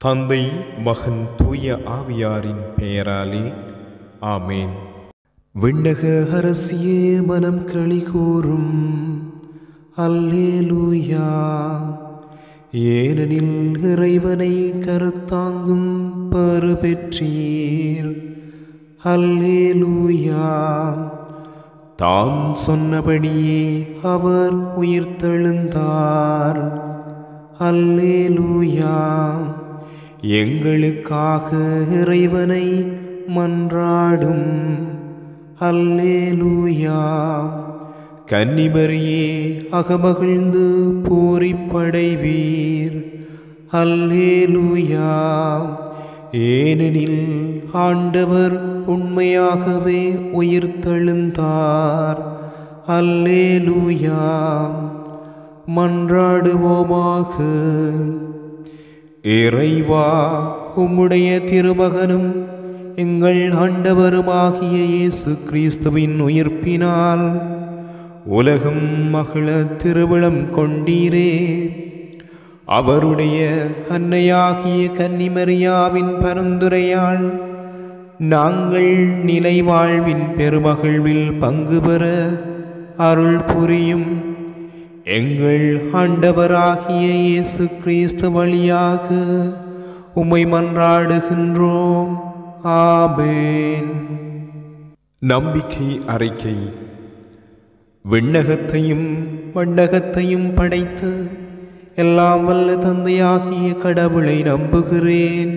தந்தை, மகன், தூய ஆவியாரின் பெயராலே ஆமேன். விண்ணக அரசியே மனம் களி கூறும், அல்லேலூயா. ஏனெனில் இறைவனை கருத்தாங்கும் பெறு பெற்றீர், அல்லேலூயா. தாம் சொன்னபடியே அவர் உயிர்த்தெழுந்தார், அல்லேலூயா. எங்களுக்காக இறைவனை மன்றாடும், அல்லேலூயா. கன்னிமரியே அகமகிழ்ந்து பூரிப்படைவீர், அல்லேலூயா. ஏனெனில் ஆண்டவர் உண்மையாகவே உயிர்த்தெழுந்தார், அல்லேலூயா. மன்றாடுவோமாக. இறைவா, உம்முடைய திருமகனும் எங்கள் ஆண்டவருமாகிய இயேசு கிறிஸ்துவின் உயிர்ப்பினால் உலகம் மகிழ திருவிழம் கொண்டீரே. அவருடைய அன்னையாகிய கன்னிமரியாவின் பரிந்துரையால் நாங்கள் நிலை வாழ்வின் பெருமகிழ்வில் பங்கு பெற அருள் புரியும். எங்கள் ஆண்டவராகிய இயேசு கிறிஸ்து வழியாக உம்மை மன்றாடுகின்றோம், ஆமென். நம்பிக்கை அறிக்கை. விண்ணகத்தையும் மண்ணகத்தையும் படைத்த எல்லாம் வல்ல தந்தையாகிய கடவுளை நம்புகிறேன்.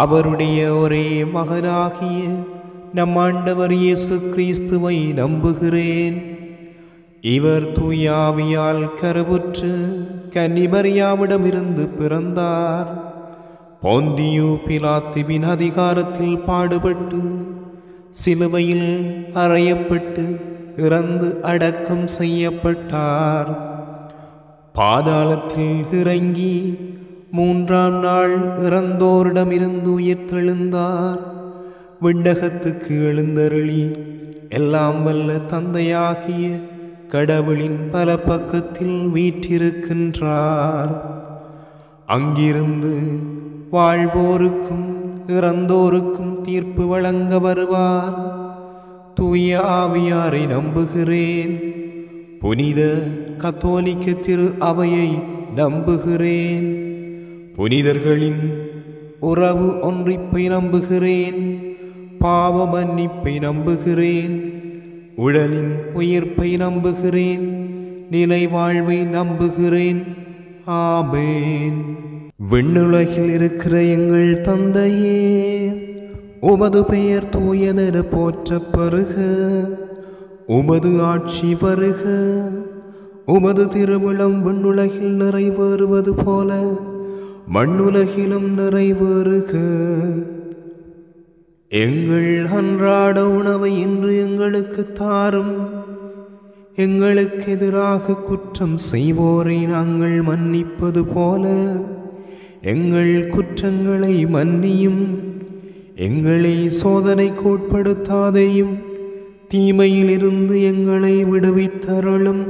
அவருடைய ஒரே மகனாகிய நம் ஆண்டவர் இயேசு கிறிஸ்துவை நம்புகிறேன். இவர் தூய ஆவியால் கருவுற்று கன்னிமரியாவிடமிருந்து பிறந்தார். போந்தியு பிலாத்துவின் அதிகாரத்தில் பாடுபட்டு சிலுவையில் அறையப்பட்டு இறந்து அடக்கம் செய்யப்பட்டார். பாதாளத்தில் இறங்கி 3ஆம் நாள் இறந்தோரிடமிருந்து உயிர்த்தெழுந்தார். விண்ணகத்துக்கு எழுந்தருளி எல்லாம் வல்ல தந்தையாகிய கடவுளின் பல பக்கத்தில் வீற்றிருக்கின்றார். அங்கிருந்து வாழ்வோருக்கும் இறந்தோருக்கும் தீர்ப்பு வழங்க வருவார். தூய ஆவியாரை நம்புகிறேன். புனித கத்தோலிக்க திரு அவையை நம்புகிறேன். புனிதர்களின் உறவு ஒன்றிப்பை நம்புகிறேன். பாவ மன்னிப்பை நம்புகிறேன். உடலின் உயிர்ப்பை நம்புகிறேன். நிலை வாழ்வை நம்புகிறேன், ஆமென். விண்ணுலகில் இருக்கிற எங்கள் தந்தையே, உமது பெயர் தூயதென போற்றப் பெறுக. உமது ஆட்சி வருக. உமது திருவுளம் விண்ணுலகில் நிறைவேறுவது போல மண்ணுலகிலும் நிறைவேறுக. எங்கள் அன்றாட உணவை இன்று எங்களுக்கு தாரும். எங்களுக்கு எதிராக குற்றம் செய்வோரை நாங்கள் மன்னிப்பது போல எங்கள் குற்றங்களை மன்னியும். எங்களை சோதனைக்கு உட்படுத்தாதேயும், தீமையிலிருந்து எங்களை விடுவித்தருளும்,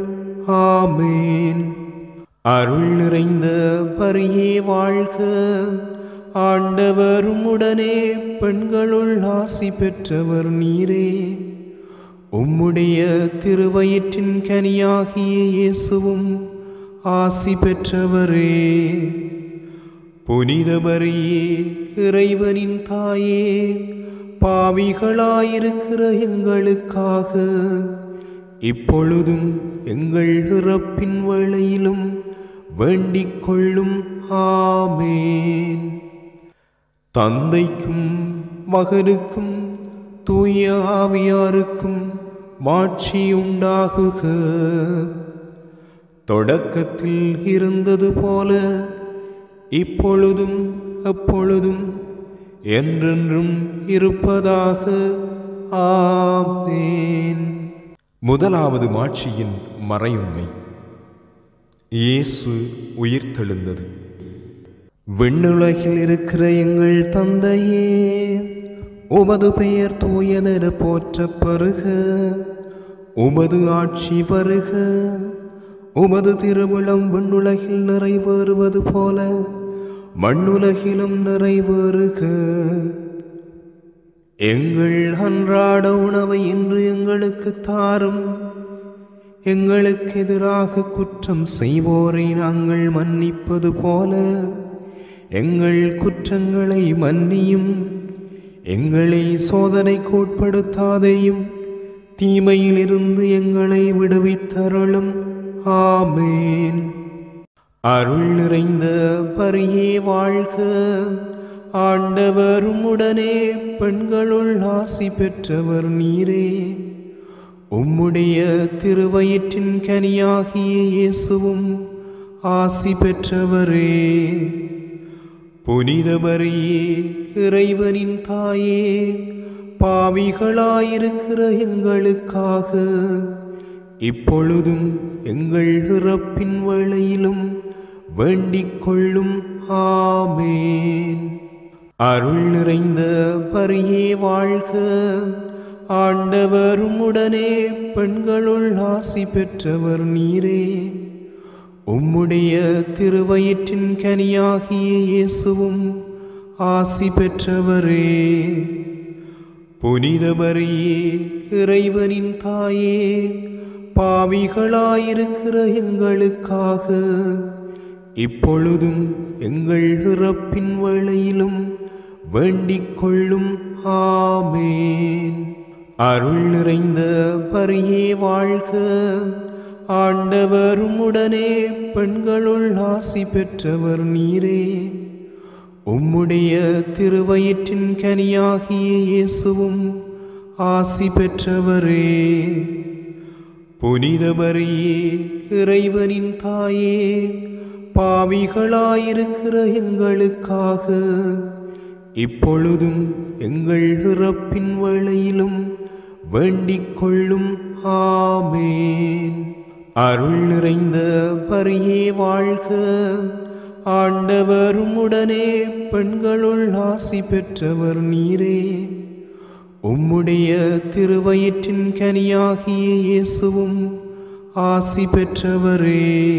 ஆமென். அருள் நிறைந்த பரியே வாழ்க. ஆண்டவரும் உடனே பெண்களுள் ஆசி பெற்றவர் நீரே. உம்முடைய திருவயிற்றின் கனியாகிய இயேசுவும் ஆசி பெற்றவரே. புனித மரியே, இறைவனின் தாயே, பாவிகளாயிருக்கிற எங்களுக்காக இப்பொழுதும் எங்கள் இறப்பின் வேளையிலும் வேண்டிக் கொள்ளும், ஆமென். தந்தைக்கும் மகனுக்கும் தூய ஆவியாருக்கும் மாட்சி உண்டாகுக. தொடக்கத்தில் இருந்தது போல இப்பொழுதும் எப்பொழுதும் என்றென்றும் இருப்பதாக, ஆமென். முதலாவது மாட்சியின் மறையுண்மை. இயேசு உயிர்த்தெழுந்தது. விண்ணுலகில் இருக்கிற எங்கள் தந்தையே, உமது பெயர் தூயதென போற்றப் பெறுக. உமது ஆட்சி வருக. உமது திருவுளம் விண்ணுலகில் நிறைவேறுவது போல மண்ணுலகிலும் நிறைவேறுக. எங்கள் அன்றாட உணவை இன்று எங்களுக்கு தாரும். எங்களுக்கு எதிராக குற்றம் செய்வோரை நாங்கள் மன்னிப்பது போல எங்கள் குற்றங்களை மன்னியும். எங்களை சோதனைக்கு உட்படுத்தாதேயும், தீமையிலிருந்து எங்களை விடுவித்தருளும். ஆமேன். அருள் நிறைந்த பரியே வாழ்க. ஆண்டவர் உம்முடனே, பெண்களுள் ஆசி பெற்றவர் நீரே. உம்முடைய திருவயிற்றின் கனியாகிய இயேசுவும் ஆசி பெற்றவரே. புனித மரியே, இறைவனின் தாயே, பாவிகளாயிருக்கிற எங்களுக்காக இப்பொழுதும் எங்கள் இறப்பின் வேளையிலும் வேண்டிக் கொள்ளும். ஆமேன். அருள் நிறைந்த பரியே வாழ்க. ஆண்டவர் உம்முடனே, பெண்களுள் ஆசி பெற்றவர் நீரே. உம்முடைய திருவயிற்றின் கனியாகிய இயேசுவும் ஆசி பெற்றவரே. புனித மரியே, இறைவனின் தாயே, பாவிகளாயிருக்கிற எங்களுக்காக இப்பொழுதும் எங்கள் இறப்பின் வேளையிலும் வேண்டிக் கொள்ளும். ஆமேன். அருள் நிறைந்த பரியே வாழ்க. ஆண்டவர் உம்முடனே, பெண்களுள் ஆசி பெற்றவர் நீரே. உம்முடைய திருவயிற்றின் கனியாகிய இயேசுவும் ஆசி பெற்றவரே. புனித மரியே, இறைவனின் தாயே, பாவிகளாயிருக்கிற எங்களுக்காக இப்பொழுதும் எங்கள் இறப்பின் வேளையிலும் வேண்டிக் கொள்ளும். ஆமேன். அருள் நிறைந்த பரியே வாழ்க. ஆண்டவர் உம்முடனே, பெண்களுள் ஆசி பெற்றவர் நீரே. உம்முடைய திருவயிற்றின் கனியாகிய இயேசுவும் ஆசி பெற்றவரே.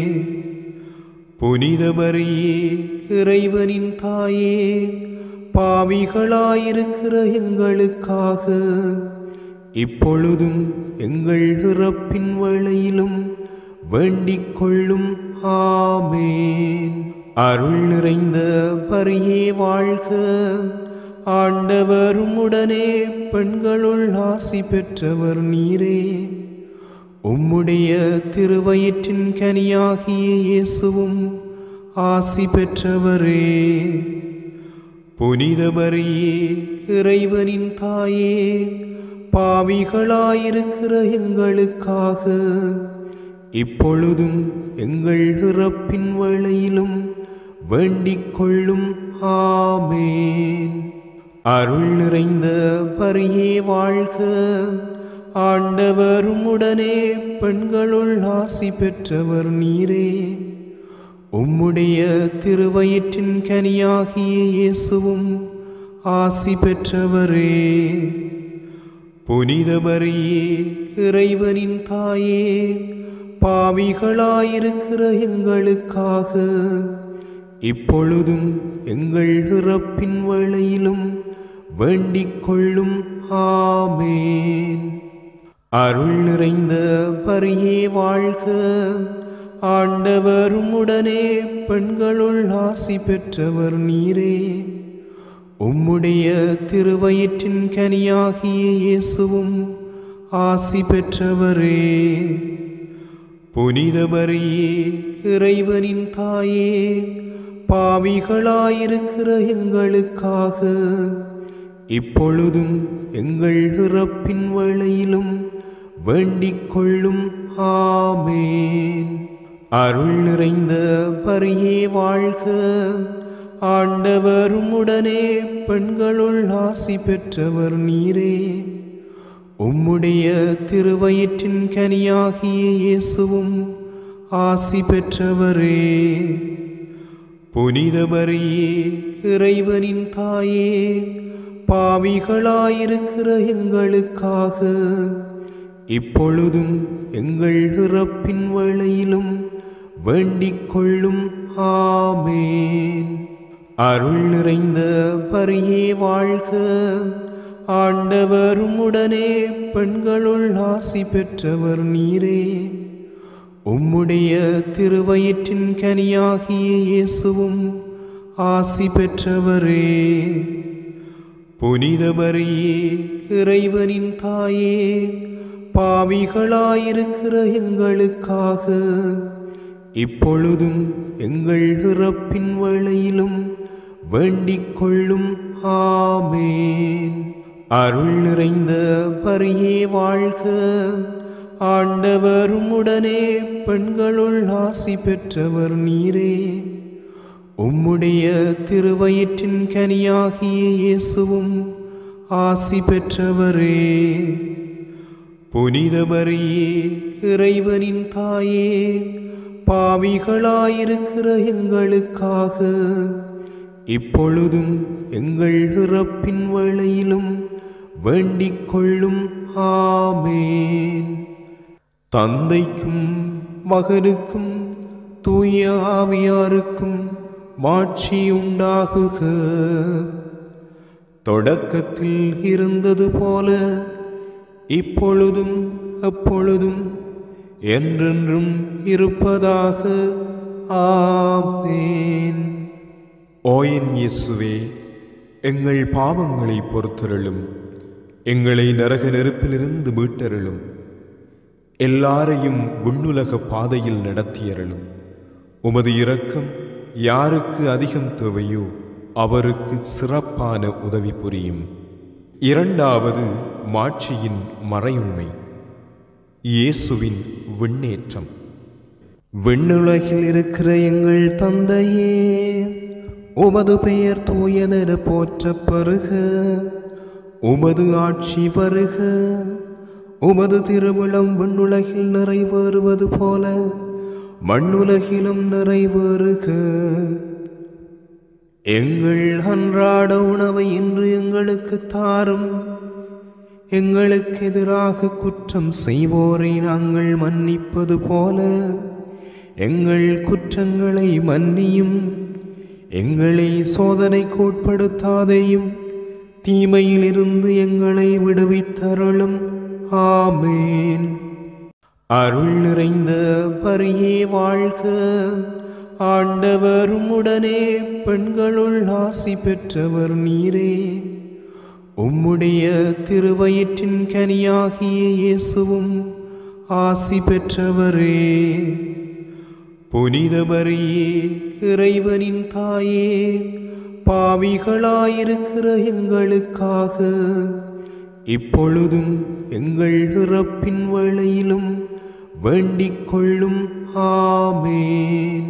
புனித மரியே, இறைவனின் தாயே, பாவிகளாயிருக்கிற எங்களுக்காக இப்பொழுதும் எங்கள் இறப்பின் வேளையிலும் வேண்டிக் கொள்ளும். ஆமேன். அருள் நிறைந்த பரியே வாழ்க. ஆண்டவர் உம்முடனே, பெண்களுள் ஆசி பெற்றவர் நீரே. உம்முடைய திருவயிற்றின் கனியாகிய இயேசுவும் ஆசி பெற்றவரே. புனித மரியே, இறைவனின் தாயே, பாவிகளாயிருக்கிற எங்களுக்காக இப்பொழுதும் எங்கள் இறப்பின் வேளையிலும் வேண்டிக் கொள்ளும். ஆமேன். அருள் நிறைந்த பரியே வாழ்க. ஆண்டவர் உம்முடனே, பெண்களுள் ஆசி பெற்றவர் நீரே. உம்முடைய திருவயிற்றின் கனியாகிய இயேசுவும் ஆசி பெற்றவரே. புனித மரியே, இறைவனின் தாயே, பாவிகளாயிருக்கிற எங்களுக்காக இப்பொழுதும் எங்கள் இறப்பின் வேளையிலும் வேண்டிக் கொள்ளும். ஆமேன். அருள் நிறைந்த பரியே வாழ்க. ஆண்டவர் உம்முடனே, பெண்களுள் ஆசி பெற்றவர் நீரே. உம்முடைய திருவயிற்றின் கனியாகிய இயேசுவும் ஆசி பெற்றவரே. புனித மரியே, இறைவனின் தாயே, பாவிகளாயிருக்கிற எங்களுக்காக இப்பொழுதும் எங்கள் இறப்பின் வேளையிலும் வேண்டிக் கொள்ளும். ஆமேன். அருள் நிறைந்த பரியே வாழ்க. ஆண்டவர் உம்முடனே, பெண்களுள் ஆசி பெற்றவர் நீரே. உம்முடைய திருவயிற்றின் கனியாகிய இயேசுவும் ஆசி பெற்றவரே. புனித மரியே, இறைவனின் தாயே, பாவிகளாயிருக்கிற எங்களுக்காக இப்பொழுதும் எங்கள் இறப்பின் வேளையிலும் வேண்டிக் கொள்ளும். ஆமேன். அருள் நிறைந்த மரியே வாழ்க. ஆண்டவர் உம்முடனே பெண்களுள் ஆசி பெற்றவர் நீரே. உம்முடைய திருவயிற்றின் கனியாகிய இயேசுவும் ஆசி பெற்றவரே. புனித மரியே, இறைவனின் தாயே, பாவிகளாயிருக்கிற எங்களுக்காக இப்பொழுதும் எங்கள் இறப்பின் வேளையிலும் வேண்டிக் கொள்ளும். ஆமேன். அருள் நிறைந்த மரியே வாழ்க. ஆண்டவர் உம்முடனே பெண்களுள் ஆசி பெற்றவர் நீரே. உம்முடைய திருவயிற்றின் கனியாகிய இயேசுவும் ஆசி பெற்றவரே. புனித மரியே, இறைவனின் தாயே, பாவிகளாயிருக்கிற எங்களுக்காக இப்பொழுதும் எங்கள் இறப்பின் வேளையிலும் வேண்டிக் கொள்ளும். ஆமேன். தந்தைக்கும் மகனுக்கும் தூய ஆவியாருக்கும் மாட்சி உண்டாகுக. தொடக்கத்தில் இருந்தது போல இப்பொழுதும் எப்பொழுதும் என்றென்றும் இருப்பதாக. ஆமேன். ஓ என் இயேசுவே, எங்கள் பாவங்களை பொறுத்தருளும், எங்களை நரக நெருப்பிலிருந்து மீட்டருளும், எல்லாரையும் விண்ணுலக பாதையில் நடத்தியருளும். உமது இரக்கம் யாருக்கு அதிகம் தேவையோ அவருக்கு சிறப்பான உதவி புரியும். இரண்டாவது மாட்சியின் மறையுண்மை, இயேசுவின் விண்ணேற்றம். விண்ணுலகில் இருக்கிற எங்கள் தந்தையே, உமது பெயர் தூயதென போற்றப் பெறுக. உமது ஆட்சி வருக. உமது திருவிழம் விண்ணுலகில் நிறைவேறுவது போல மண்ணுலகிலும் நிறைவேறுக. எங்கள் அன்றாட உணவை இன்று எங்களுக்கு தாரும். எங்களுக்கு எதிராக குற்றம் செய்வோரை நாங்கள் மன்னிப்பது போல எங்கள் குற்றங்களை மன்னியும். எங்களை சோதனைக்கு உட்படுத்தாதேயும், தீமையிலிருந்து எங்களை விடுவித்தருளும். ஆமேன். அருள் நிறைந்த மரியே வாழ்க. ஆண்டவர் உம்முடனே பெண்களுள் ஆசி பெற்றவர் நீரே. உம்முடைய திருவயிற்றின் கனியாகிய இயேசுவும் ஆசி பெற்றவரே. புனித மரியே, இறைவனின் தாயே, பாவிகளாயிருக்கிற எங்களுக்காக இப்பொழுதும் எங்கள் இறப்பின் வேளையிலும் வேண்டிக் கொள்ளும். ஆமேன்.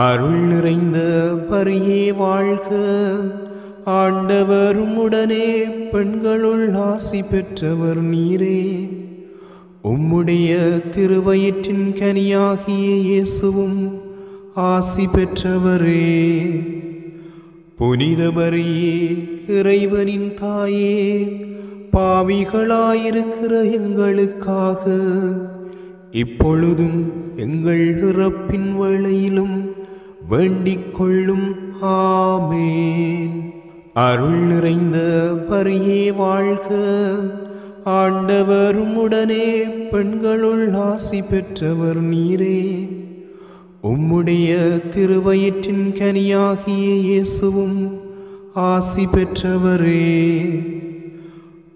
அருள் நிறைந்த மரியே வாழ்க. ஆண்டவர் உம்முடனே பெண்களுள் ஆசி பெற்றவர் நீரே. உம்முடைய திருவயிற்றின் கனியாகிய இயேசுவும் ஆசி பெற்றவரே. புனித மரியே, இறைவனின் தாயே, பாவிகளாயிருக்கிற எங்களுக்காக இப்பொழுதும் எங்கள் இறப்பின் வேளையிலும் வேண்டிக் கொள்ளும். ஆமேன். அருள் நிறைந்த மரியே வாழ்க. ஆண்டவர் உம்முடனே பெண்களுள் ஆசி பெற்றவர் நீரே. உம்முடைய திருவயிற்றின் கனியாகிய இயேசுவும் ஆசி பெற்றவரே.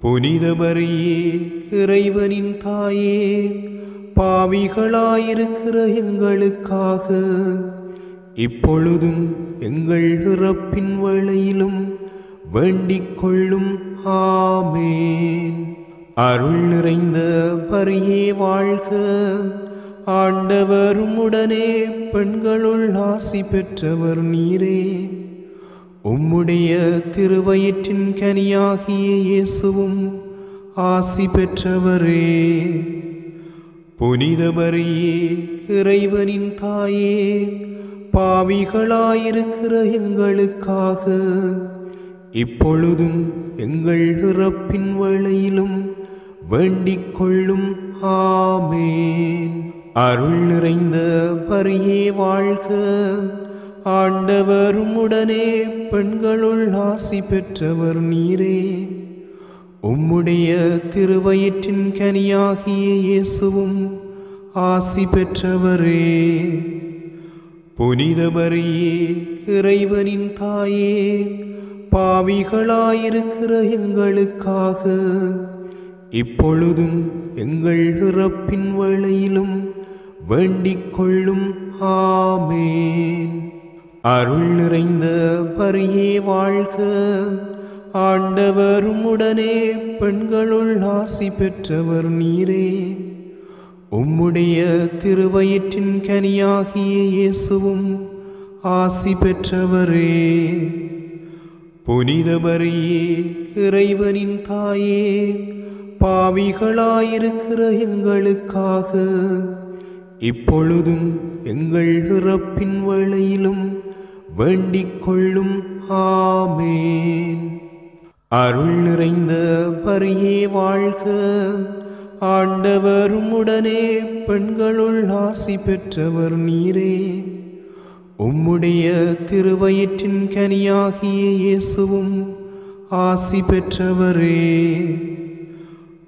புனித மரியே, இறைவனின் தாயே, பாவிகளாயிருக்கிற எங்களுக்காக இப்பொழுதும் எங்கள் இறப்பின் வேளையிலும் வேண்டிக் கொள்ளும். ஆமேன். அருள் நிறைந்த மரியே வாழ்க. ஆண்டவர் உம்முடனே பெண்களுள் ஆசி பெற்றவர் நீரே. உம்முடைய திருவயிற்றின் கனியாகிய இயேசுவும் ஆசி பெற்றவரே. புனித மரியே, இறைவனின் தாயே, பாவிகளாயிருக்கிற எங்களுக்காக இப்பொழுதும் எங்கள் இறப்பின் வேளையிலும் வேண்டிக் கொள்ளும். ஆமேன். அருள் நிறைந்த மரியே வாழ்க. ஆண்டவர் உம்முடனே பெண்களுள் ஆசி பெற்றவர் நீரே. உம்முடைய திருவயிற்றின் கனியாகிய இயேசுவும் ஆசி பெற்றவரே. புனித மரியே, இறைவனின் தாயே, பாவிகளாயிருக்கிற எங்களுக்காக இப்பொழுதும் எங்கள் இறப்பின் வேளையிலும் வேண்டிக் கொள்ளும். ஆமேன். அருள் நிறைந்த மரியே வாழ்க. ஆண்டவர் உம்முடனே பெண்களுள் ஆசி பெற்றவர் நீரே. உம்முடைய திருவயிற்றின் கனியாகிய இயேசுவும் ஆசி பெற்றவரே. புனித மரியே, இறைவனின் தாயே, பாவிகளாயிருக்கிற எங்களுக்காக இப்பொழுதும் எங்கள் இறப்பின் வேளையிலும் வேண்டிக் கொள்ளும். ஆமேன். அருள் நிறைந்த மரியே வாழ்க. ஆண்டவர் உம்முடனே பெண்களுள் ஆசி பெற்றவர் நீரே. உம்முடைய திருவயிற்றின் கனியாகிய இயேசுவும் ஆசி பெற்றவரே.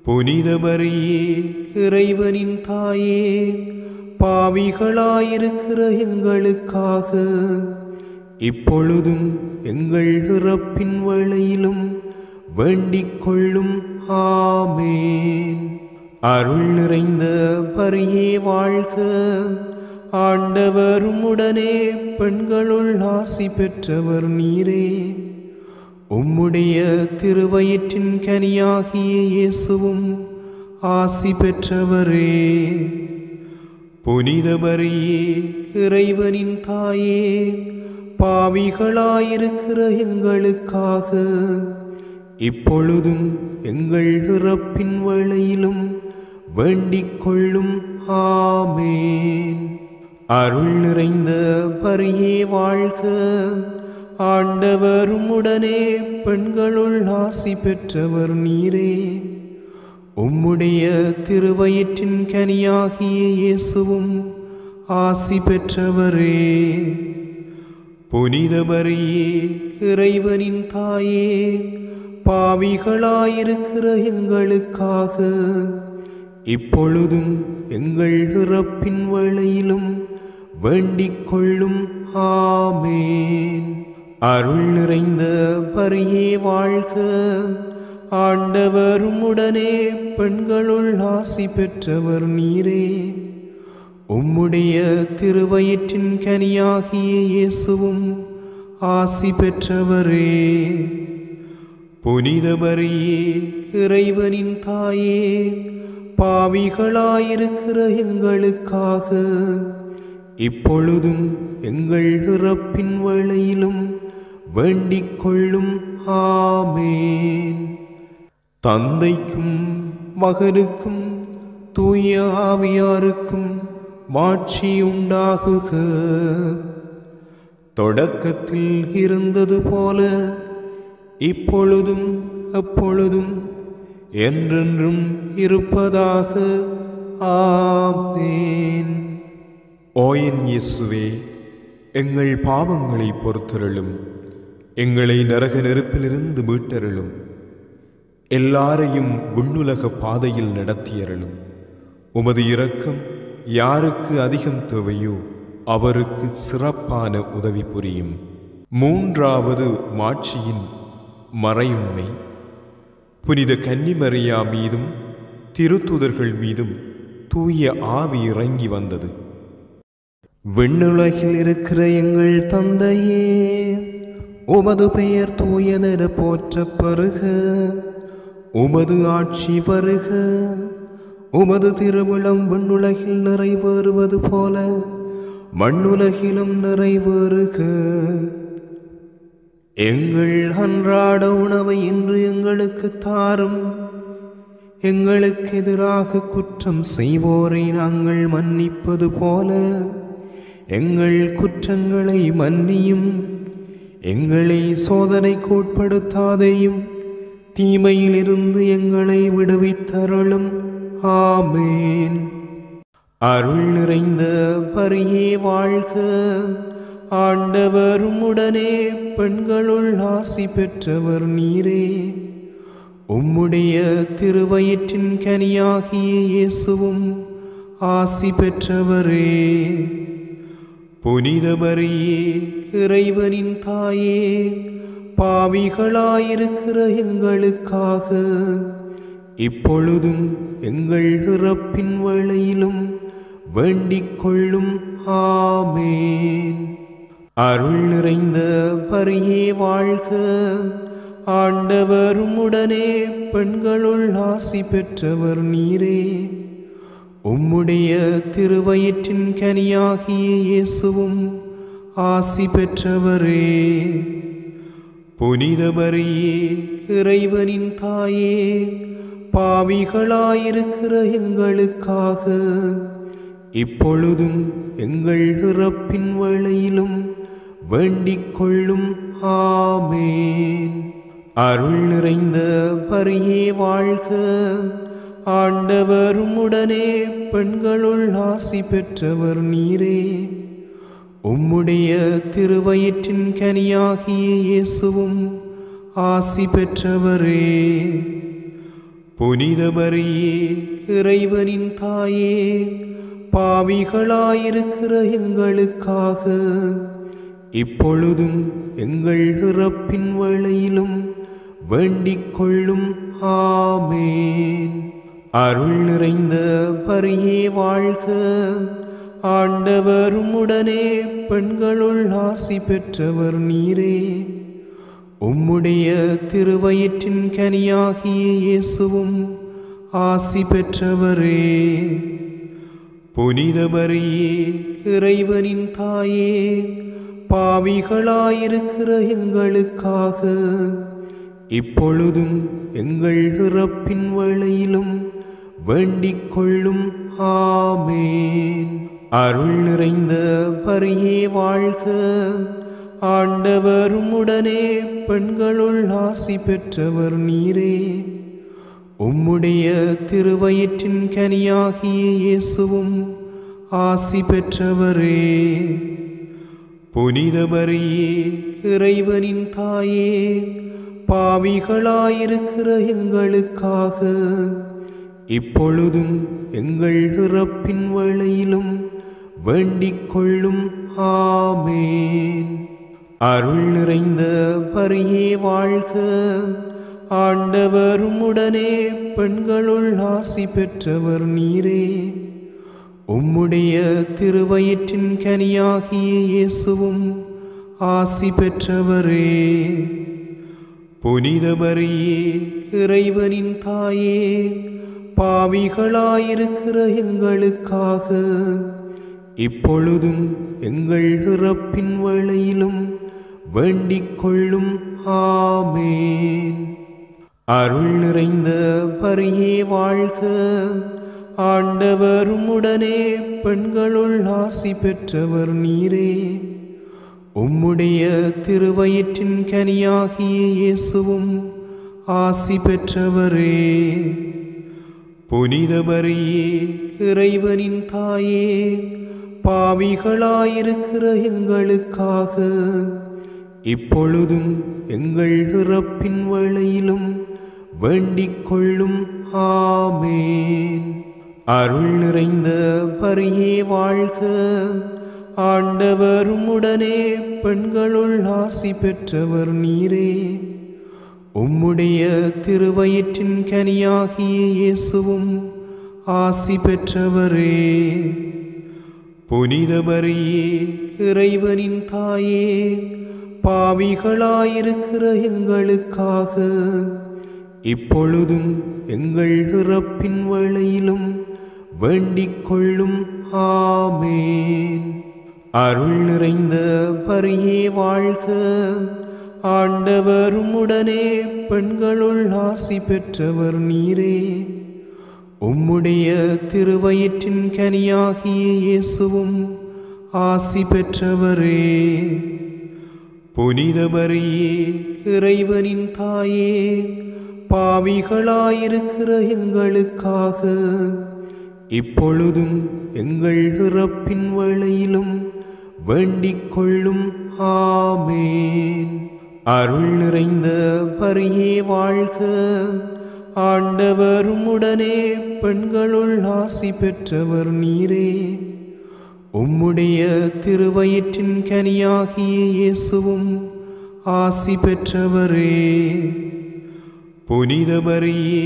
புனித மரியே, இறைவனின் தாயே, பாவிகளாயிருக்கிற எங்களுக்காக இப்பொழுதும் எங்கள் இறப்பின் வேளையிலும் வேண்டிக் கொள்ளும். ஆமேன். அருள் நிறைந்த மரியே வாழ்க. ஆண்டவர் உம்முடனே பெண்களுள் ஆசி பெற்றவர் நீரே. உம்முடைய திருவயிற்றின் கனியாகிய இயேசுவும் ஆசி பெற்றவரே. புனித மரியே, இறைவனின் தாயே, பாவிகளாயிருக்கிற எங்களுக்காக இப்பொழுதும் எங்கள் இறப்பின் வேளையிலும் வேண்டிக் கொள்ளும். ஆமேன். அருள் நிறைந்த மரியே வாழ்க. ஆண்டவர் உம்முடனே பெண்களுள் ஆசி பெற்றவர் நீரே. உம்முடைய திருவயிற்றின் கனியாகிய இயேசுவும் ஆசி பெற்றவரே. புனித மரியே, இறைவனின் தாயே, பாவிகளாயிருக்கிற எங்களுக்காக இப்பொழுதும் எங்கள் இறப்பின் வேளையிலும் வேண்டிக் கொள்ளும். ஆமேன். அருள் நிறைந்த மரியே வாழ்க. ஆண்டவர் உம்முடனே பெண்களுள் ஆசி பெற்றவர் நீரே. உம்முடைய திருவயிற்றின் கனியாகிய இயேசுவும் ஆசி பெற்றவரே. புனித மரியே, இறைவனின் தாயே, பாவிகளாயிருக்கிற எங்களுக்காக இப்பொழுதும் எங்கள் இறப்பின் வேளையிலும் வேண்டிக் கொள்ளும். ஆமேன். தந்தைக்கும் மகனுக்கும் தூய ஆவியாருக்கும் மாட்சி உண்டாகுக. தொடக்கத்தில் இருந்தது போல இப்பொழுதும் எப்பொழுதும் என்றென்றும் இருப்பதாக. ஆமேன். ஓ என் இயேசுவே, எங்கள் பாவங்களை பொறுத்தருளும். எங்களை நரக நெருப்பிலிருந்து மீட்டருளும். எல்லாரையும் விண்ணுலக பாதையில் நடத்தியருளும். உமது இரக்கம் யாருக்கு அதிகம் தேவையோ அவருக்கு சிறப்பான உதவி புரியும். மூன்றாவது மாட்சியின் மறையுண்மை. புனித கன்னிமரியா மீதும் திருத்தூதர்கள் மீதும் தூய ஆவி இறங்கி வந்தது. விண்ணுலகில் இருக்கிற எங்கள் தந்தையே, உமது பெயர் தூயதென போற்றப் பெறுக. உமது ஆட்சி வருக. உமது திருவுளம் விண்ணுலகில் நிறைவேறுவது போல மண்ணுலகிலும் நிறைவேறுக. எங்கள் அன்றாட உணவை இன்று எங்களுக்கு தாரும். எங்களுக்கு எதிராக குற்றம் செய்வோரை நாங்கள் மன்னிப்பது போல எங்கள் குற்றங்களை மன்னியும். எங்களை சோதனைக்கு உட்படுத்தாதேயும், தீமையிலிருந்து எங்களை விடுவித்தருளும். ஆமேன். அருள் நிறைந்த மரியே வாழ்க. ஆண்டவர் உம்முடனே பெண்களுள் ஆசி பெற்றவர் நீரே. உம்முடைய திருவயிற்றின் கனியாகிய இயேசுவும் ஆசி பெற்றவரே. புனித மரியே, இறைவனின் தாயே, பாவிகளாயிருக்கிற எங்களுக்காக இப்பொழுதும் எங்கள் இறப்பின் வேளையிலும் வேண்டிக் கொள்ளும். ஆமேன். அருள் நிறைந்த மரியே வாழ்க. ஆண்டவர் உம்முடனே பெண்களுள் ஆசி பெற்றவர் நீரே. உம்முடைய திருவயிற்றின் கனியாகிய இயேசுவும் ஆசி பெற்றவரே. புனித மரியே, இறைவனின் தாயே, பாவிகளாயிருக்கிற எங்களுக்காக இப்பொழுதும் எங்கள் இறப்பின் வேளையிலும் வேண்டிக் கொள்ளும். ஆமேன். அருள் நிறைந்த மரியே வாழ்க. ஆண்டவர் உம்முடனே பெண்களுள் ஆசி பெற்றவர் நீரே. உம்முடைய திருவயிற்றின் கனியாகிய இயேசுவும் ஆசி பெற்றவரே. புனித மரியே, இறைவனின் தாயே, பாவிகளாயிருக்கிற எங்களுக்காக இப்பொழுதும் எங்கள் இறப்பின் வேளையிலும் வேண்டிக் கொள்ளும். ஆமேன். அருள் நிறைந்த மரியே வாழ்க. ஆண்டவர் உம்முடனே பெண்களுள் ஆசி பெற்றவர் நீரே. உம்முடைய திருவயிற்றின் கனியாகிய இயேசுவும் ஆசி பெற்றவரே. புனித மரியே, இறைவனின் தாயே, பாவிகளாயிருக்கிற எங்களுக்காக இப்பொழுதும் எங்கள் இறப்பின் வேளையிலும் வேண்டிக் கொள்ளும். ஆமேன். அருள் நிறைந்த மரியே வாழ்க. ஆண்டவர் உம்முடனே பெண்களுள் ஆசி பெற்றவர் நீரே. உம்முடைய திருவயிற்றின் கனியாகிய இயேசுவும் ஆசி பெற்றவரே. புனித மரியே, இறைவனின் தாயே, பாவிகளாயிருக்கிற எங்களுக்காக இப்பொழுதும் எங்கள் இறப்பின் வேளையிலும் வேண்டிக் கொள்ளும். ஆமேன். அருள் நிறைந்த மரியே வாழ்க. ஆண்டவர் உம்முடனே பெண்களுள் ஆசி பெற்றவர் நீரே. உம்முடைய திருவயிற்றின் கனியாகிய இயேசுவும் ஆசி பெற்றவரே. புனித மரியே, இறைவனின் தாயே, பாவிகளாயிருக்கிற எங்களுக்காக இப்பொழுதும் எங்கள் இறப்பின் வேளையிலும் வேண்டிக் கொள்ளும். ஆமேன். அருள் நிறைந்த மரியே வாழ்க. ஆண்டவர் உம்முடனே பெண்களுள் ஆசி பெற்றவர் நீரே. உம்முடைய திருவயிற்றின் கனியாகிய இயேசுவும் ஆசி பெற்றவரே. புனித மரியே, இறைவனின் தாயே, பாவிகளாயிருக்கிற எங்களுக்காக இப்பொழுதும் எங்கள் இறப்பின் வேளையிலும் வேண்டிக் கொள்ளும். ஆமேன். அருள் நிறைந்த மரியே வாழ்க. ஆண்டவர் உம்முடனே பெண்களுள் ஆசி பெற்றவர் நீரே. உம்முடைய திருவயிற்றின் கனியாகிய இயேசுவும் ஆசி பெற்றவரே. புனித மரியே, இறைவனின் தாயே, பாவிகளாயிருக்கிற எங்களுக்காக இப்பொழுதும் எங்கள் இறப்பின் வேளையிலும் வேண்டிக் கொள்ளும். ஆமேன். அருள் நிறைந்த மரியே வாழ்க. ஆண்டவர் உம்முடனே பெண்களுள் ஆசி பெற்றவர் நீரே. உம்முடைய திருவயிற்றின் கனியாகிய இயேசுவும் ஆசி பெற்றவரே. புனித மரியே, இறைவனின் தாயே, பாவிகளாயிருக்கிற எங்களுக்காக இப்பொழுதும் எங்கள் இறப்பின் வேளையிலும் வேண்டிக் கொள்ளும். ஆமேன். அருள் நிறைந்த மரியே வாழ்க, ஆண்டவர் உம்முடனே பெண்களுள் ஆசி பெற்றவர் நீரே. உம்முடைய திருவயிற்றின் கனியாகிய இயேசுவும் ஆசி பெற்றவரே. புனித மரியே,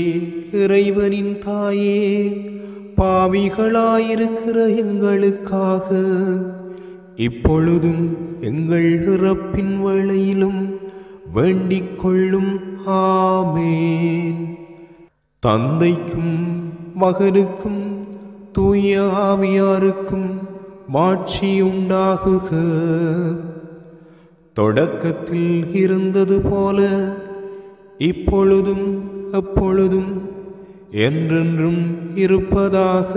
இறைவனின் தாயே, பாவிகளாயிருக்கிற எங்களுக்காக இப்பொழுதும் எங்கள் இறப்பின் வேளையிலும் வேண்டிக் கொள்ளும். ஆமேன். தந்தைக்கும் மகனுக்கும் தூய ஆவியாருக்கும் மாட்சி உண்டாகுக. தொடக்கத்தில் இருந்தது போல இப்பொழுதும் எப்பொழுதும் என்றென்றும் இருப்பதாக.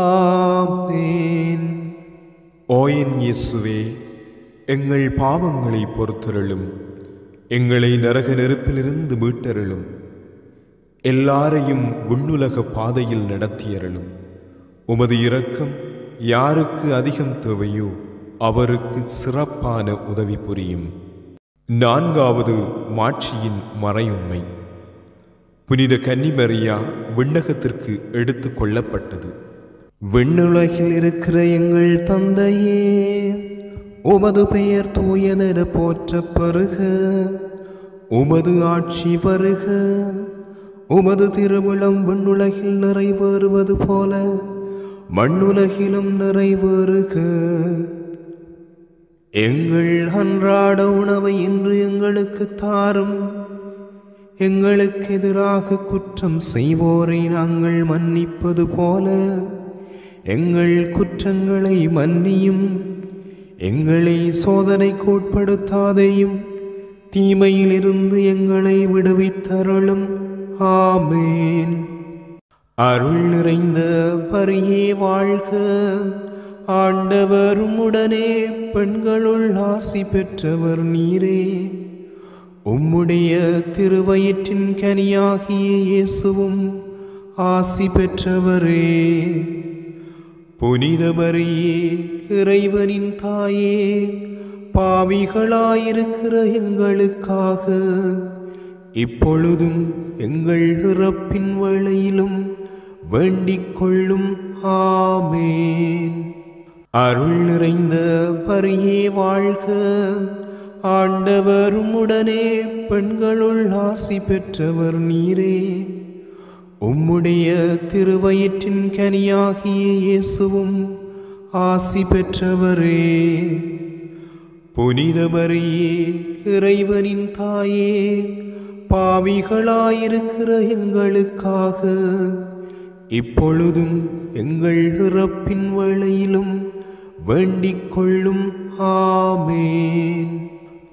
ஆமேன். ஓ என் இயேசுவே, எங்கள் பாவங்களை பொறுத்தருளும், எங்களை நரக நெருப்பிலிருந்து மீட்டருளும், எல்லாரையும் விண்ணுலக பாதையில் நடத்தியருளும். உமது இரக்கம் யாருக்கு அதிகம் தேவையோ அவருக்கு சிறப்பான உதவி புரியும். நான்காவது மாட்சியின் மறையுண்மை. புனித கன்னிமரியா விண்ணகத்திற்கு எடுத்து கொள்ளப்பட்டது. விண்ணுலகில் இருக்கிற எங்கள் தந்தையே, உமது பெயர் தூயதென போற்றப் பெறுக. உமது ஆட்சி வருக. உமது திருவிழம் விண்ணுலகில் நிறைவேறுவது போல மண்ணுலகிலும் நிறைவேறுக. எங்கள் அன்றாட உணவை இன்று எங்களுக்கு தாரும். எங்களுக்கு எதிராக குற்றம் செய்வோரை நாங்கள் மன்னிப்பது போல எங்கள் குற்றங்களை மன்னியும். எங்களை சோதனைக்கு உட்படுத்தாதேயும், தீமையிலிருந்து எங்களை விடுவித்தருளும். ஆமேன். அருள் நிறைந்த மரியே வாழ்க, ஆண்டவர் உம்முடனே பெண்களுள் ஆசி பெற்றவர் நீரே. உம்முடைய திருவயிற்றின் கனியாகிய இயேசுவும் ஆசி பெற்றவரே. புனித மரியே, இறைவனின் தாயே, பாவிகளாயிருக்கிற எங்களுக்காக இப்பொழுதும் எங்கள் இறப்பின் வேளையிலும் வேண்டிக் கொள்ளும். ஆமேன். அருள் நிறைந்த மரியே வாழ்க, ஆண்டவர் உம்முடனே பெண்களுள் ஆசி பெற்றவர் நீரே. உம்முடைய திருவயிற்றின் கனியாகிய இயேசுவும் ஆசி பெற்றவரே. புனித மரியே, இறைவனின் தாயே, பாவிகளாயிருக்கிற எங்களுக்காக இப்பொழுதும் எங்கள் இறப்பின் வேளையிலும் வேண்டிக் கொள்ளும். ஆமேன்.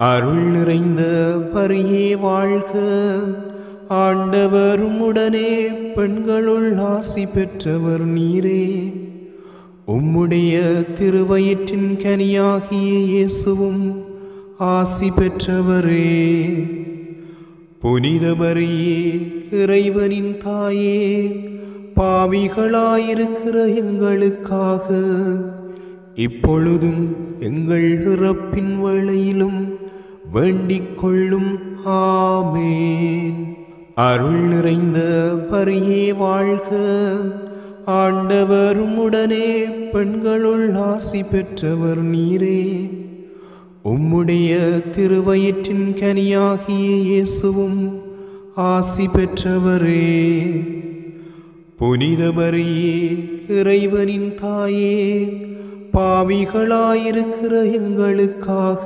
அருள் நிறைந்த மரியே வாழ்க, ஆண்டவர் உம்முடனே பெண்களுள் ஆசி பெற்றவர் நீரே. உம்முடைய திருவயிற்றின் கனியாகிய இயேசுவும் ஆசி பெற்றவரே. புனித மரியே, இறைவனின் தாயே, பாவிகளாயிருக்கிற எங்களுக்காக இப்பொழுதும் எங்கள் இறப்பின் வேளையிலும் வேண்டிக் கொள்ளும். ஆமேன். அருள் நிறைந்த மரியே வாழ்க, ஆண்டவர் உம்முடனே பெண்களுள் ஆசி பெற்றவர் நீரே. உம்முடைய திருவயிற்றின் கனியாகிய இயேசுவும் ஆசி பெற்றவரே. புனித மரியே, இறைவனின் தாயே, பாவிகளாயிருக்கிற எங்களுக்காக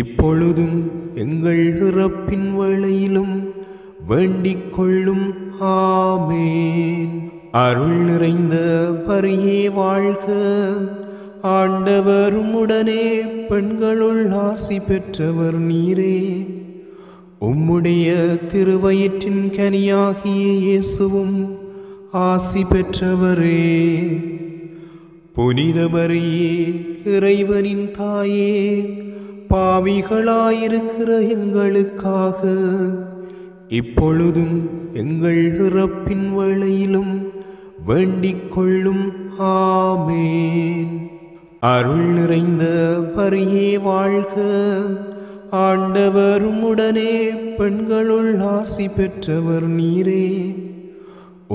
இப்பொழுதும் எங்கள் இறப்பின் வேளையிலும் வேண்டிக் கொள்ளும். ஆமேன். அருள் நிறைந்த மரியே வாழ்க, ஆண்டவர் உம்முடனே பெண்களுள் ஆசி பெற்றவர் நீரே. உம்முடைய திருவயிற்றின் கனியாகிய இயேசுவும் ஆசி பெற்றவரே. புனித மரியே, இறைவனின் தாயே, பாவிகளாயிருக்கிற எங்களுக்காக இப்பொழுதும் எங்கள் இறப்பின் வேளையிலும் வேண்டிக் கொள்ளும். ஆமேன். அருள் நிறைந்த மரியே வாழ்க, ஆண்டவர் உம்முடனே பெண்களுள் ஆசி பெற்றவர் நீரே.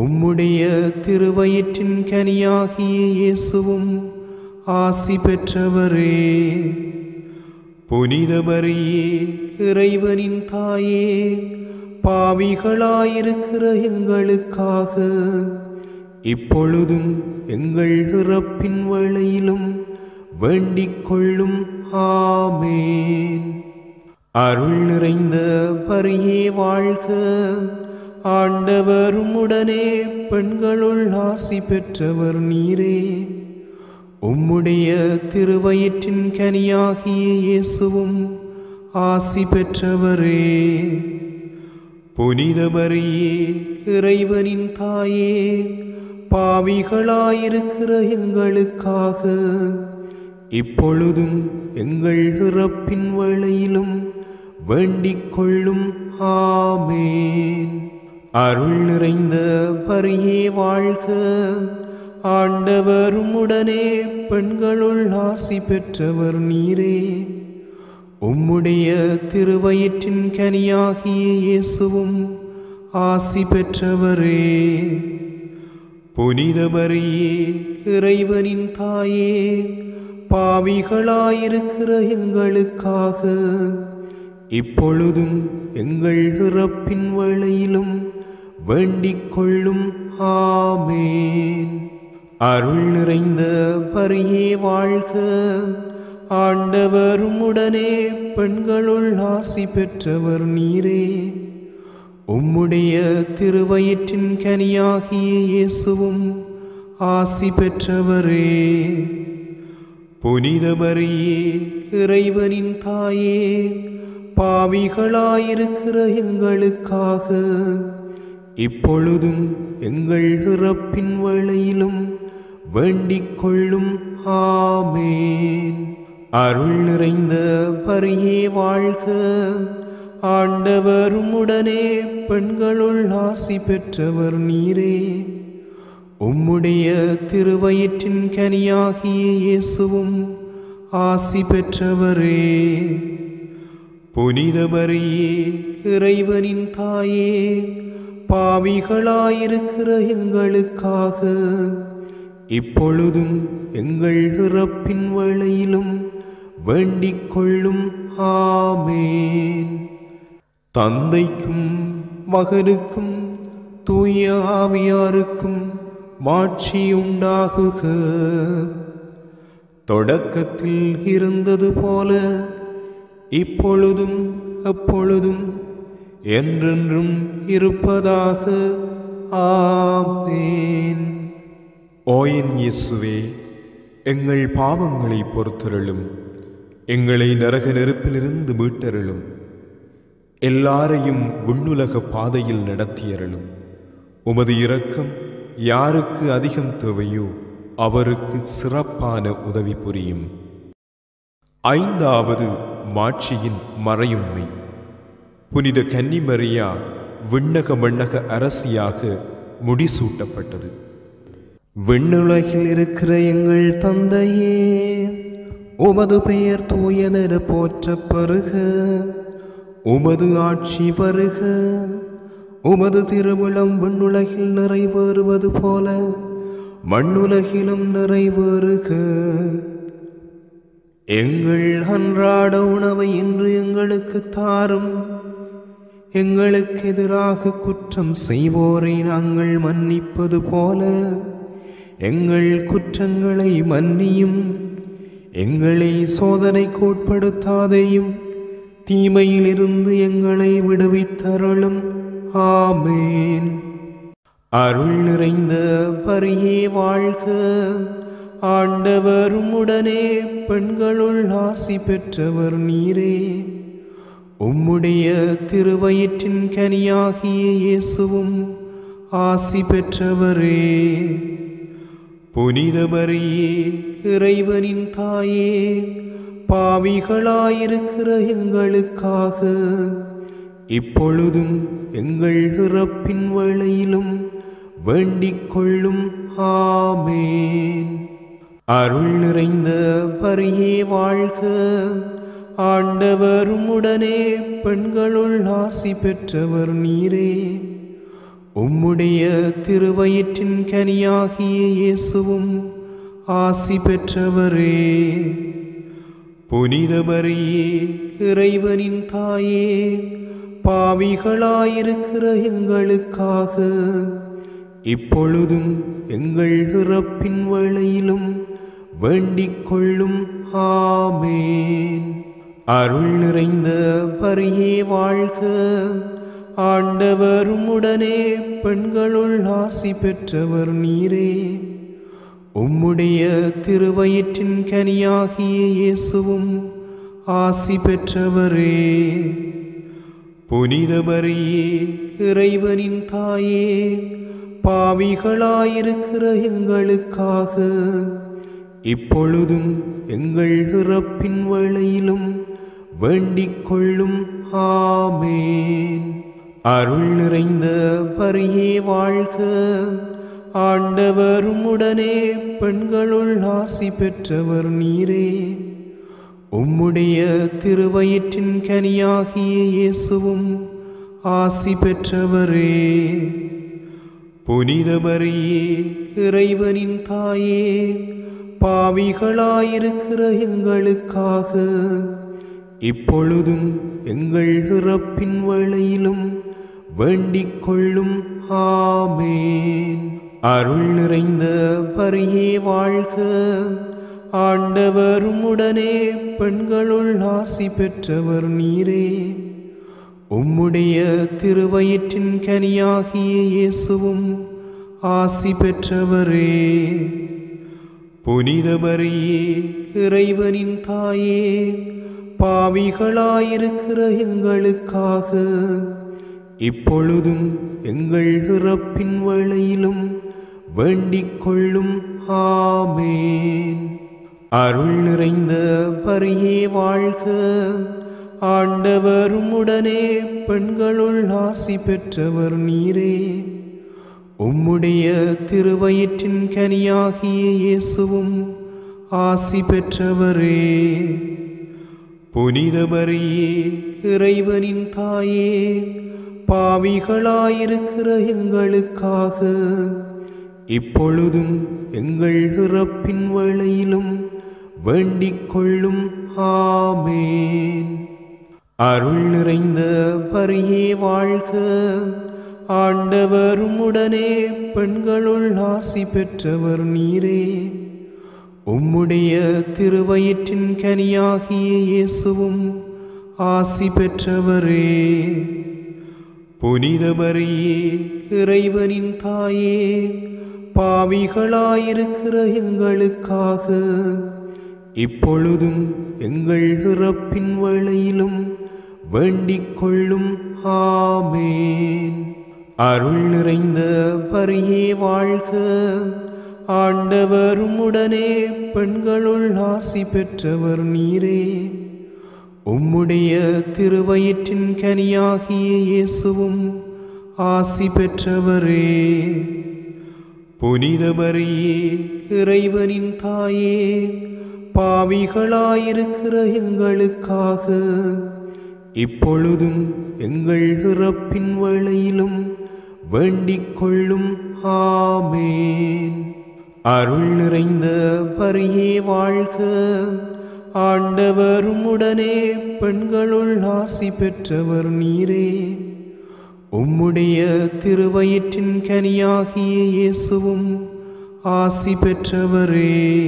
உம்முடைய திருவயிற்றின் கனியாகிய இயேசுவும் ஆசி பெற்றவரே. புனித மரியே, இறைவனின் தாயே, பாவிகளாயிருக்கிற எங்களுக்காக இப்பொழுதும் எங்கள் இறப்பின் வேளையிலும் வேண்டிக் கொள்ளும். ஆமேன். அருள் நிறைந்த மரியே வாழ்க, ஆண்டவர் உம்முடனே பெண்களுள் ஆசி பெற்றவர் நீரே. உம்முடைய திருவயிற்றின் கனியாகிய இயேசுவும் ஆசி பெற்றவரே. புனித மரியே, இறைவனின் தாயே, பாவிகளாயிருக்கிற எங்களுக்காக இப்பொழுதும் எங்கள் இறப்பின் வேளையிலும் வேண்டிக் கொள்ளும். ஆமேன். அருள் நிறைந்த மரியே வாழ்க, ஆண்டவர் உம்முடனே பெண்களுள் ஆசி பெற்றவர் நீரே. உம்முடைய திருவயிற்றின் கனியாகிய இயேசுவும் ஆசி பெற்றவரே. புனித மரியே, இறைவனின் தாயே, பாவிகளாயிருக்கிற எங்களுக்காக இப்பொழுதும் எங்கள் இறப்பின் வேளையிலும் வேண்டிக் கொள்ளும். ஆமேன். அருள் நிறைந்த மரியே வாழ்க, ஆண்டவர் உம்முடனே பெண்களுள் ஆசி பெற்றவர் நீரே. உம்முடைய திருவயிற்றின் கனியாகிய இயேசுவும் ஆசி பெற்றவரே. புனித மரியே, இறைவனின் தாயே, பாவிகளாயிருக்கிற எங்களுக்காக இப்பொழுதும் எங்கள் இறப்பின் வேளையிலும் வேண்டிக் கொள்ளும். ஆமேன். அருள் நிறைந்த மரியே வாழ்க, ஆண்டவர் உம்முடனே பெண்களுள் ஆசி பெற்றவர் நீரே. உம்முடைய திருவயிற்றின் கனியாகிய இயேசுவும் ஆசி பெற்றவரே. புனித மரியே, இறைவனின் தாயே, பாவிகளாயிருக்கிற எங்களுக்காக இப்பொழுதும் எங்கள் இறப்பின் வேளையிலும் வேண்டிக் கொள்ளும். ஆமேன். தந்தைக்கும் மகனுக்கும் தூய ஆவியாருக்கும் மாட்சி உண்டாகுக. தொடக்கத்தில் இருந்தது போல இப்பொழுதும் எப்பொழுதும் என்றென்றும் இருப்பதாக. ஆமேன். ஓ என் இயேசுவே, எங்கள் பாவங்களை பொறுத்தருளும், எங்களை நரக நெருப்பிலிருந்து மீட்டருளும், எல்லாரையும் விண்ணுலக பாதையில் நடத்தியருளும். உமது இரக்கம் யாருக்கு அதிகம் தேவையோ அவருக்கு சிறப்பான உதவி புரியும். ஐந்தாவது மாட்சியின் மறையுண்மை. புனித கன்னிமரியா விண்ணக மண்ணக அரசியாக முடிசூட்டப்பட்டது. விண்ணுலகில் இருக்கிற எங்கள் தந்தையே, உமது பெயர் தூயதென போற்றப் பெறுக. உமது ஆட்சி வருக. உமது திருவுளம் விண்ணுலகில் நிறைவேறுவது போல மண்ணுலகிலும் நிறைவேறுக. எங்கள் அன்றாட உணவை இன்று எங்களுக்கு தாரும். எங்களுக்கு எதிராக குற்றம் செய்வோரை நாங்கள் மன்னிப்பது போல எங்கள் குற்றங்களை மன்னியும். எங்களை சோதனைக்கு உட்படுத்தாதேயும், தீமையிலிருந்து எங்களை விடுவித்தருளும். ஆமேன். அருள் நிறைந்த மரியே வாழ்க, ஆண்டவர் உம்முடனே பெண்களுள் ஆசி பெற்றவர் நீரே. உம்முடைய திருவயிற்றின் கனியாகிய இயேசுவும் ஆசி பெற்றவரே. புனித மரியே, இறைவனின் தாயே, பாவிகளாயிருக்கிற எங்களுக்காக இப்பொழுதும் எங்கள் இறப்பின் வேளையிலும் வேண்டிக் கொள்ளும். ஆமேன். அருள் நிறைந்த பரியே வாழ்க. ஆண்டவர் உம்முடனே பெண்களுள் ஆசி பெற்றவர் நீரே. உம்முடைய திருவயிற்றின் கனியாகிய இயேசுவும் ஆசி பெற்றவரே. புனித மரியே, இறைவனின் தாயே, பாவிகளாயிருக்கிற எங்களுக்காக இப்பொழுதும் எங்கள் இறப்பின் வேளையிலும் வேண்டிக் கொள்ளும். ஆமேன். அருள் நிறைந்த பரியே வாழ்க. ஆண்டவர் உம்முடனே பெண்களுள் ஆசி பெற்றவர் நீரே. உம்முடைய திருவயிற்றின் கனியாகிய இயேசுவும் ஆசி பெற்றவரே. புனித மரியே, இறைவனின் தாயே, பாவிகளாயிருக்கிற எங்களுக்காக இப்பொழுதும் எங்கள் இறப்பின் வேளையிலும் வேண்டிக் கொள்ளும். ஆமேன். அருள் நிறைந்த பரியே வாழ்க. ஆண்டவர் உம்முடனே பெண்களுள் ஆசி பெற்றவர் நீரே. உம்முடைய திருவயிற்றின் கனியாகிய இயேசுவும் ஆசி பெற்றவரே. புனித மரியே, இறைவனின் தாயே, பாவிகளாயிருக்கிற எங்களுக்காக இப்பொழுதும் எங்கள் இறப்பின் வேளையிலும் வேண்டிக் கொள்ளும். ஆமேன். அருள் நிறைந்த பரியே வாழ்க. ஆண்டவர் உம்முடனே பெண்களுள் ஆசி பெற்றவர் நீரே. உம்முடைய திருவயிற்றின் கனியாகிய இயேசுவும் ஆசி பெற்றவரே. புனித மரியே, இறைவனின் தாயே, பாவிகளாயிருக்கிற எங்களுக்காக இப்பொழுதும் எங்கள் இறப்பின் வேளையிலும் வேண்டிக் கொள்ளும். ஆமேன். அருள் நிறைந்த பரியே வாழ்க. ஆண்டவர் உம்முடனே பெண்களுள் ஆசி பெற்றவர் நீரே. உம்முடைய திருவயிற்றின் கனியாகிய இயேசுவும் ஆசி பெற்றவரே. புனித மரியே, இறைவனின் தாயே, பாவிகளாயிருக்கிற எங்களுக்காக இப்பொழுதும் எங்கள் இறப்பின் வேளையிலும் வேண்டிக் கொள்ளும். ஆமேன். அருள் நிறைந்த பரியே வாழ்க. ஆண்டவர் உம்முடனே பெண்களுள் ஆசி பெற்றவர் நீரே. உம்முடைய திருவயிற்றின் கனியாகிய இயேசுவும் ஆசி பெற்றவரே. புனித மரியே, இறைவனின் தாயே, பாவிகளாயிருக்கிற எங்களுக்காக இப்பொழுதும் எங்கள் இறப்பின் வேளையிலும் வேண்டிக் கொள்ளும். ஆமேன். அருள் நிறைந்த பரியே வாழ்க. ஆண்டவர் உம்முடனே பெண்களுள் ஆசி பெற்றவர் நீரே. உம்முடைய திருவயிற்றின் கனியாகிய இயேசுவும் ஆசி பெற்றவரே. புனித மரியே, இறைவனின் தாயே, பாவிகளாயிருக்கிற எங்களுக்காக இப்பொழுதும் எங்கள் இறப்பின் வேளையிலும் வேண்டிக் கொள்ளும். ஆமேன். அருள் நிறைந்த பரியே வாழ்க. ஆண்டவர் உம்முடனே பெண்களுள் ஆசி பெற்றவர் நீரே. உம்முடைய திருவயிற்றின் கனியாகிய இயேசுவும் ஆசி பெற்றவரே.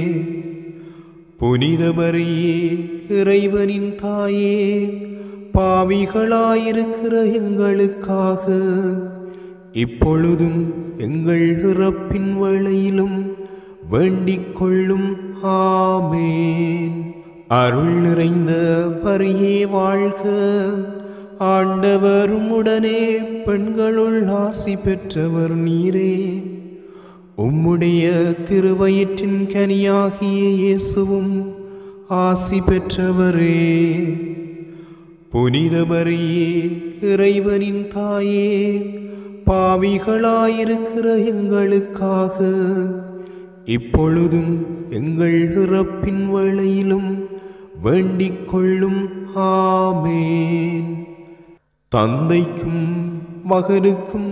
புனித மரியே, இறைவனின் தாயே, பாவிகளாயிருக்கிற எங்களுக்காக இப்பொழுதும் எங்கள் இறப்பின் வேளையிலும் வேண்டிக் கொள்ளும். ஆமேன். அருள் நிறைந்த பரியே வாழ்க. ஆண்டவர் உம்முடனே பெண்களுள் ஆசி பெற்றவர் நீரே. உம்முடைய திருவயிற்றின் கனியாகிய இயேசுவும் ஆசி பெற்றவரே. புனித மரியே, இறைவனின் தாயே, பாவிகளாயிருக்கிற எங்களுக்காக இப்பொழுதும் எங்கள் இறப்பின் வேளையிலும் வேண்டிக் கொள்ளும். ஆமேன். தந்தைக்கும் மகனுக்கும்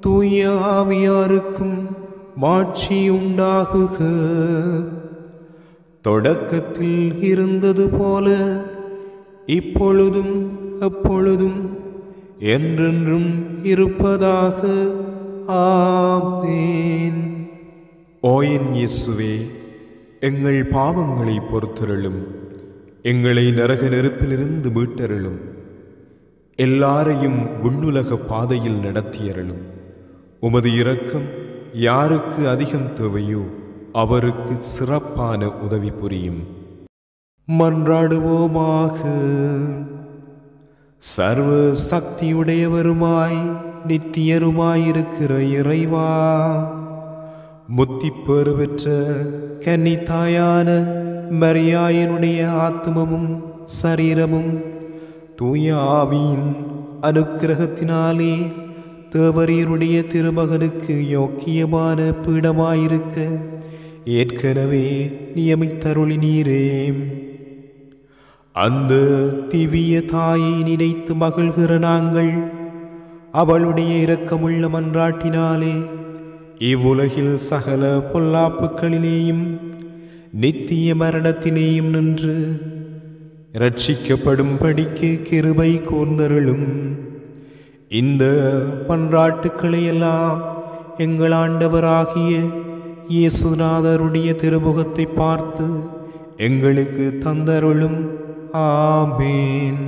தூய ஆவியாருக்கும் மாட்சி உண்டாகுக. தொடக்கத்தில் இருந்தது போல இப்பொழுதும் எப்பொழுதும் என்றென்றும் இருப்பதாக. ஆமேன். ஓ என் இயேசுவே, எங்கள் பாவங்களை பொறுத்தருளும், எங்களை நரக நெருப்பிலிருந்து மீட்டருளும், எல்லாரையும் விண்ணுலக பாதையில் நடத்தியருளும். உமது இரக்கம் யாருக்கு அதிகம் தேவையோ அவருக்கு சிறப்பான உதவி புரியும். மன்றாடுவோமாக. சர்வ சக்தியுடையவருமாய் நித்தியருமாயிருக்கிற இறைவா, முத்திப்பேறு பெற்ற கன்னித்தாயான மரியாயினுடைய ஆத்மமும் சரீரமும் தூய ஆவியின் அனுக்கிரகத்தினாலே தேவரீருடைய திருமகனுக்கு யோக்கியமான பீடமாயிருக்க ஏற்கனவே நியமித்தருளினீரே. அந்த திவ்ய தாயை நினைத்து மகிழ்கிற நாங்கள் அவளுடைய இரக்கமுள்ள மன்றாட்டினாலே இவ்வுலகில் சகல பொல்லாப்புக்களிலேயும் நித்திய மரணத்திலேயும் நின்று இரட்சிக்கப்படும்படிக்கு கிருபை கூர்ந்தருளும். இந்த பன்றாட்டுக்களை எல்லாம் எங்கள் ஆண்டவராகிய இயேசுநாதருடைய திருமுகத்தை பார்த்து எங்களுக்கு தந்தருளும். ஆமேன்.